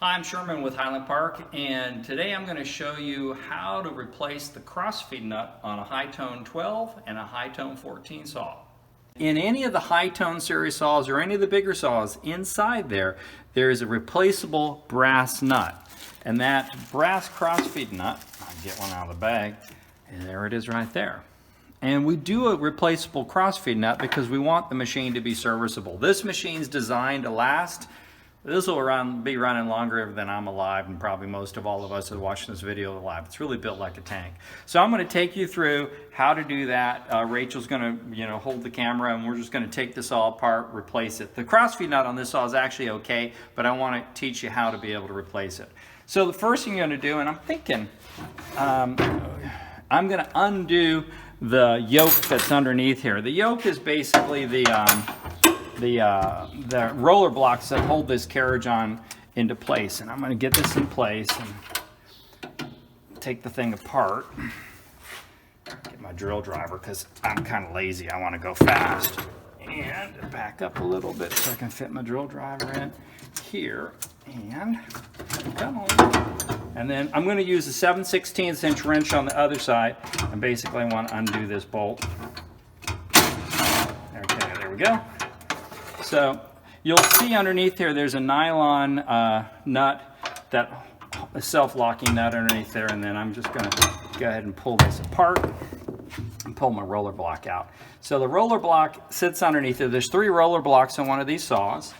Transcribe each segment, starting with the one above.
Hi, I'm Sherman with Highland Park, and today I'm going to show you how to replace the Crossfeed nut on a HighTone 12 and a HighTone 14 saw. In any of the HighTone series saws or any of the bigger saws, inside there is a replaceable brass nut. And that brass Crossfeed nut, I'll get one out of the bag, and there it is right there. And we do a replaceable Crossfeed nut because we want the machine to be serviceable. This machine's designed to last. This will be running longer than I'm alive, and probably most of all of us that are watching this video alive. It's really built like a tank. So I'm going to take you through how to do that. Rachel's going to, hold the camera, and we're just going to take this all apart, replace it. The Crossfeed nut on this saw is actually okay, but I want to teach you how to be able to replace it. So the first thing you're going to do, and I'm thinking, I'm going to undo the yoke that's underneath here. The yoke is basically the roller blocks that hold this carriage on into place. And I'm going to get this in place and take the thing apart. Get my drill driver because I'm kind of lazy. I want to go fast. And back up a little bit so I can fit my drill driver in here. And come on. And then I'm going to use a 7/16 inch wrench on the other side. And basically I want to undo this bolt. Okay, there we go. So you'll see underneath here there's a nylon nut, a self-locking nut underneath there, and then I'm just going to go ahead and pull this apart and pull my roller block out. So the roller block sits underneath there. There's 3 roller blocks on one of these saws,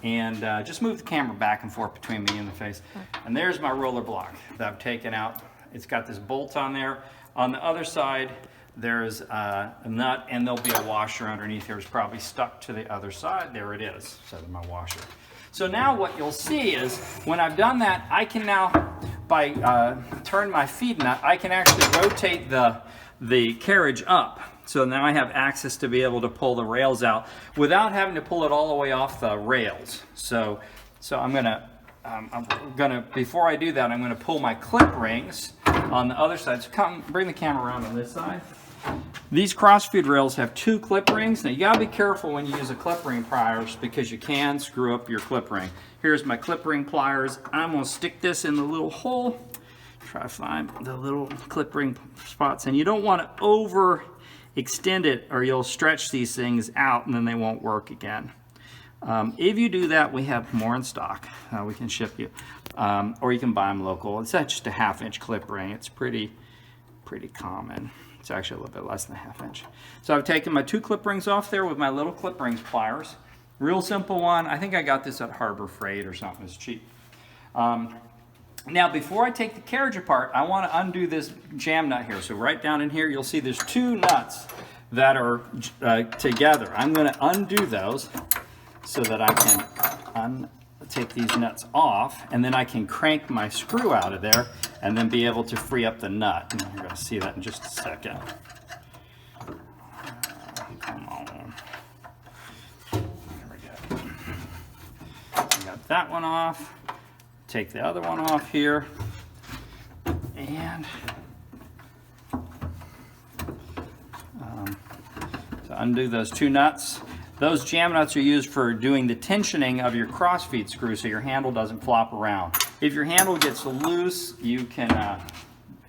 and just move the camera back and forth between me and the face. And there's my roller block that I've taken out. It's got this bolt on there. On the other side, there's a nut, and there'll be a washer underneath here. It's probably stuck to the other side. There it is. So there's my washer. So now what you'll see is when I've done that, I can now, by turn my feed nut, I can actually rotate the carriage up. So now I have access to be able to pull the rails out without having to pull it all the way off the rails. So I'm gonna before I do that, I'm gonna pull my clip rings on the other side. So bring the camera around on this side. These Crossfeed rails have 2 clip rings. Now you gotta be careful when you use a clip ring pliers because you can screw up your clip ring. Here's my clip ring pliers. I'm gonna stick this in the little hole. Try to find the little clip ring spots, and you don't want to over extend it or you'll stretch these things out and then they won't work again. If you do that, we have more in stock. We can ship you, or you can buy them local. It's just a 1/2 inch clip ring. It's pretty common. It's actually a little bit less than a 1/2 inch. So I've taken my 2 clip rings off there with my little clip rings pliers. Real simple one. I think I got this at Harbor Freight or something. It's cheap. Now before I take the carriage apart, I want to undo this jam nut here. So right down in here, you'll see there's 2 nuts that are together. I'm going to undo those so that I can take these nuts off, and then I can crank my screw out of there and then be able to free up the nut. And you're going to see that in just a second. Come on. There we go. I got that one off. Take the other one off here. And to undo those 2 nuts. Those jam nuts are used for doing the tensioning of your Crossfeed screw so your handle doesn't flop around. If your handle gets loose, you can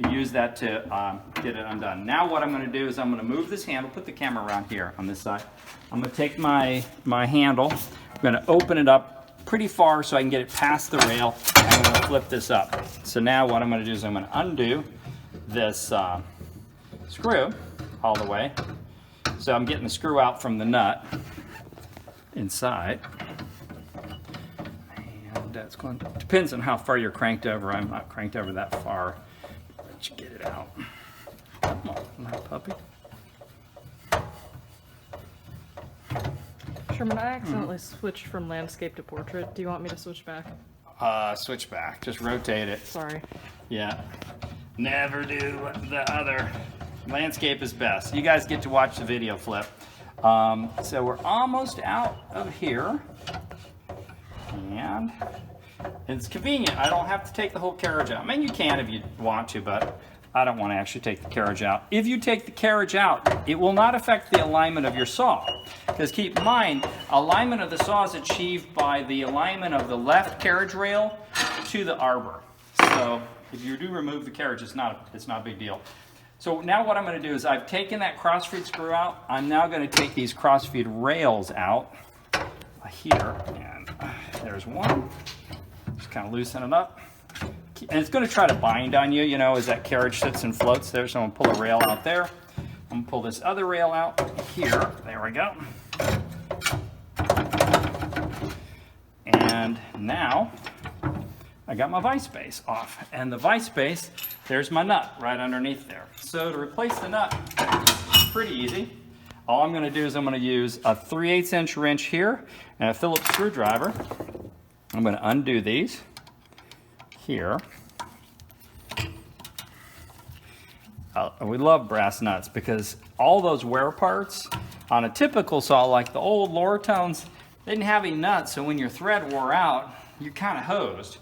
use that to get it undone. Now what I'm going to do is I'm going to move this handle, put the camera around here on this side. I'm going to take my handle, I'm going to open it up pretty far so I can get it past the rail, and I'm going to flip this up. So now what I'm going to do is I'm going to undo this screw all the way. So I'm getting the screw out from the nut inside, and that's going to, depends on how far you're cranked over. I'm not cranked over that far. Let you get it out. Come on, little puppy. Sherman, I accidentally switched from landscape to portrait. Do you want me to switch back? Switch back. Just rotate it. Sorry. Yeah. Never do the other. Landscape is best. You guys get to watch the video flip. So we're almost out of here, and it's convenient. I don't have to take the whole carriage out. I mean, you can if you want to, but I don't want to actually take the carriage out. If you take the carriage out, it will not affect the alignment of your saw. Because keep in mind, alignment of the saw is achieved by the alignment of the left carriage rail to the arbor. So if you do remove the carriage, it's not a big deal. So now what I'm going to do is I've taken that crossfeed screw out. I'm now going to take these crossfeed rails out here, and there's one. Just kind of loosen it up. And it's going to try to bind on you, you know, as that carriage sits and floats there. So I'm going to pull a rail out there. I'm going to pull this other rail out here. There we go. And now I got my vice base off. And the vice base, there's my nut right underneath there. So to replace the nut, it's pretty easy. All I'm going to do is I'm going to use a 3/8 inch wrench here and a Phillips screwdriver. I'm going to undo these here. We love brass nuts because all those wear parts on a typical saw, like the old Lortones, they didn't have any nuts, so when your thread wore out, you're kind of hosed.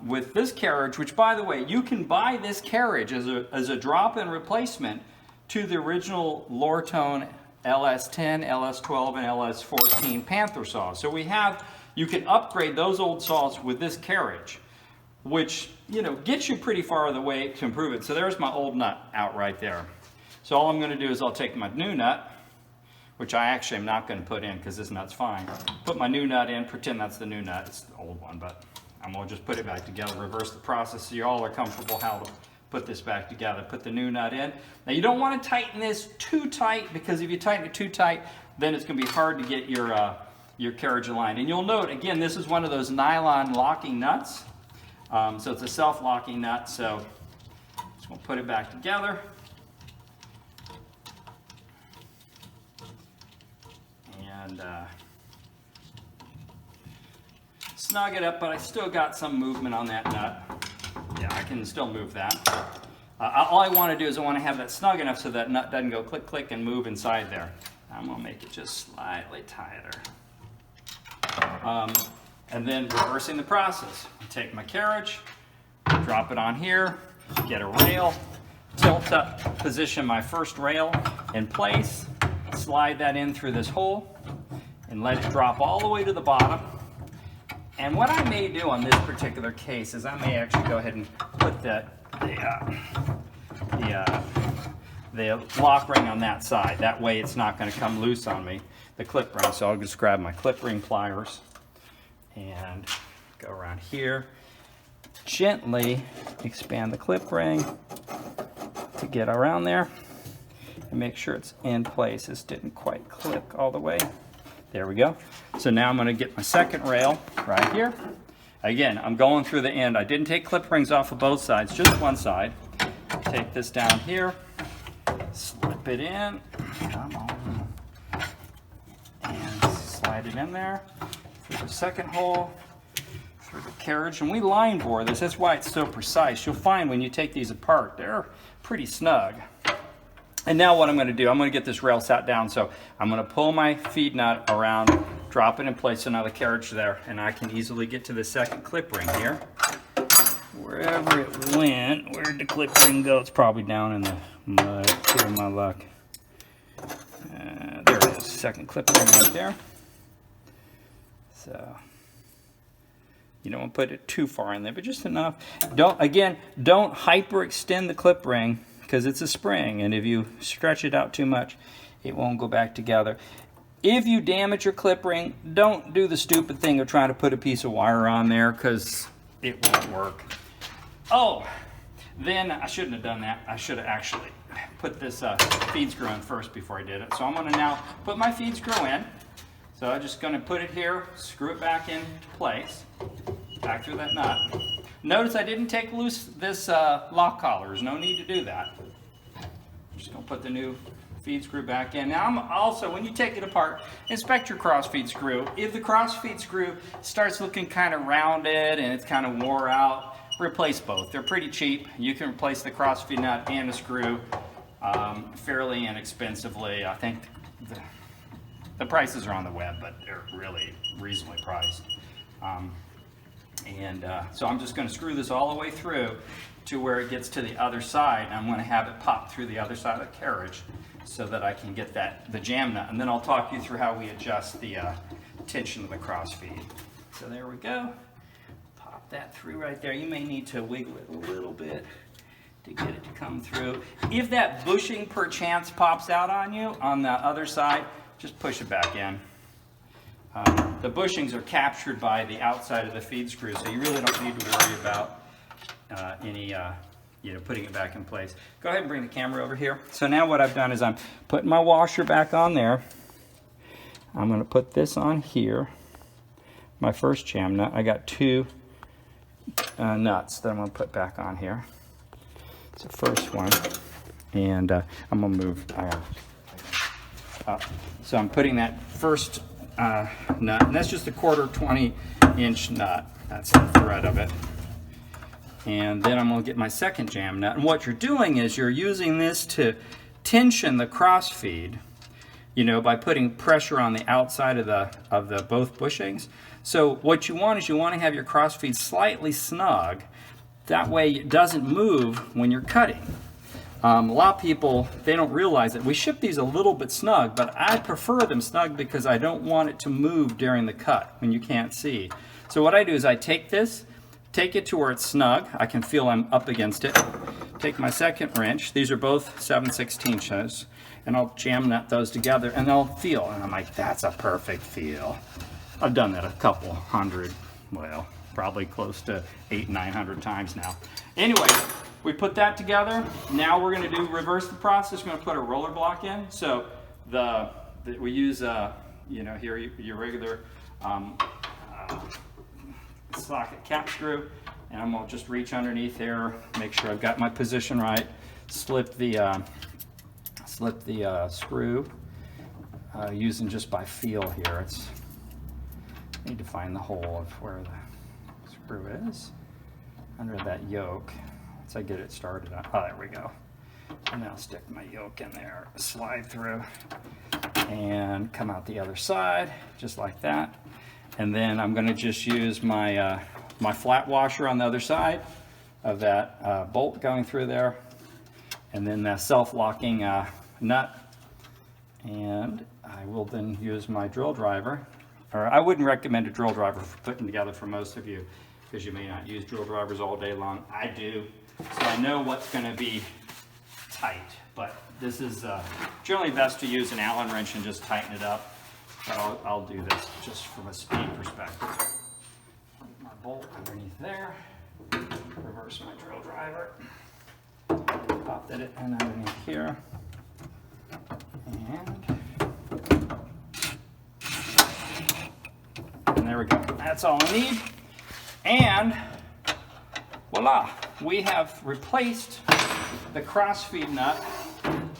With this carriage, which by the way, you can buy this carriage as a drop-in replacement to the original Lortone LS10, LS12, and LS14 Panther saws. So you can upgrade those old saws with this carriage, which, you know, gets you pretty far the way to improve it. So there's my old nut out right there. So all I'm going to do is I'll take my new nut, which I actually am not going to put in because this nut's fine. Put my new nut in, pretend that's the new nut. It's the old one, but I'm going to just put it back together, reverse the process so you all are comfortable how to put this back together. Put the new nut in. Now you don't want to tighten this too tight, because if you tighten it too tight, then it's going to be hard to get your carriage aligned. And you'll note, again, this is one of those nylon locking nuts. So it's a self-locking nut, so just going to put it back together. And snug it up, but I still got some movement on that nut. Yeah, I can still move that. All I want to do is I want to have that snug enough so that nut doesn't go click, click, and move inside there. I'm going to make it just slightly tighter. And then reversing the process. Take my carriage, drop it on here, get a rail, tilt up, position my first rail in place, slide that in through this hole, and let it drop all the way to the bottom. And what I may do on this particular case is I may actually go ahead and put the lock ring on that side. That way it's not going to come loose on me, the clip ring. So I'll just grab my clip ring pliers and go around here, gently expand the clip ring to get around there and make sure it's in place. This didn't quite click all the way. There we go. So now I'm going to get my second rail right here. Again, I'm going through the end. I didn't take clip rings off of both sides, just one side. Take this down here, slip it in, come on, and slide it in there through the second hole, through the carriage. And we line bore this. That's why it's so precise. You'll find when you take these apart, they're pretty snug. And now what I'm going to do, I'm going to get this rail sat down. So I'm going to pull my feed nut around, drop it in place, so now the carriage there, and I can easily get to the second clip ring here. Wherever it went, where'd the clip ring go? It's probably down in the mud, to my luck. There it is, second clip ring right there. So you don't want to put it too far in there, but just enough. Don't hyperextend the clip ring, because it's a spring, and if you stretch it out too much, it won't go back together. If you damage your clip ring, don't do the stupid thing of trying to put a piece of wire on there, because it won't work. Oh, then I shouldn't have done that. I should have actually put this feed screw in first before I did it. So I'm going to now put my feed screw in. So I'm just going to put it here, screw it back into place, back through that nut. Notice I didn't take loose this lock collar. There's no need to do that. I'm just going to put the new feed screw back in. Now, I'm also, when you take it apart, inspect your crossfeed screw. If the crossfeed screw starts looking kind of rounded and it's kind of wore out, replace both. They're pretty cheap. You can replace the crossfeed nut and the screw fairly inexpensively. I think the prices are on the web, but they're really reasonably priced. So I'm just going to screw this all the way through to where it gets to the other side. I'm going to have it pop through the other side of the carriage so that I can get the jam nut. And then I'll talk you through how we adjust the tension of the crossfeed. So there we go. Pop that through right there. You may need to wiggle it a little bit to get it to come through. If that bushing perchance pops out on you on the other side, just push it back in. The bushings are captured by the outside of the feed screw, so you really don't need to worry about putting it back in place. Go ahead and bring the camera over here. So now what I've done is I'm putting my washer back on there. I'm going to put this on here. My first jam nut. I got 2 nuts that I'm going to put back on here. It's the first one, and I'm going to move. So I'm putting that first nut, and that's just a 1/4 20-inch nut. That's the thread of it. And then I'm going to get my second jam nut. And what you're doing is you're using this to tension the crossfeed, by putting pressure on the outside of the both bushings. So what you want is you want to have your crossfeed slightly snug. That way it doesn't move when you're cutting. A lot of people, they don't realize that we ship these a little bit snug, but I prefer them snug because I don't want it to move during the cut when you can't see. So what I do is I take this, take it to where it's snug. I can feel I'm up against it. Take my second wrench. These are both 7/16, and I'll jam nut those together, and they'll feel. And I'm like, that's a perfect feel. I've done that a couple hundred, well, probably close to 800-900 times now. Anyway, we put that together. Now we're going to reverse the process. We're going to put a roller block in. So we use here your regular socket cap screw, and I'm going to just reach underneath there, make sure I've got my position right, slip the screw using just by feel here. I need to find the hole of where the screw is under that yoke. Once I get it started, oh, there we go. And now stick my yoke in there, slide through, and come out the other side, just like that. And then I'm going to just use my my flat washer on the other side of that bolt going through there, and then the self-locking nut. And I will then use my drill driver. Or I wouldn't recommend a drill driver for putting together for most of you, because you may not use drill drivers all day long. I do, so I know what's going to be tight. But this is generally best to use an Allen wrench and just tighten it up. But I'll do this just from a speed perspective. Put my bolt underneath there. Reverse my drill driver. Pop that in underneath here. And there we go. That's all I need. And voila, we have replaced the crossfeed nut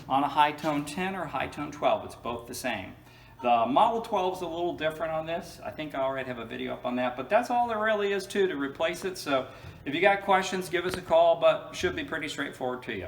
on a HighTone 10 or HighTone 12. It's both the same. The Model 12 is a little different on this. I think I already have a video up on that, but that's all there really is to replace it. So if you got questions, give us a call, but it should be pretty straightforward to you.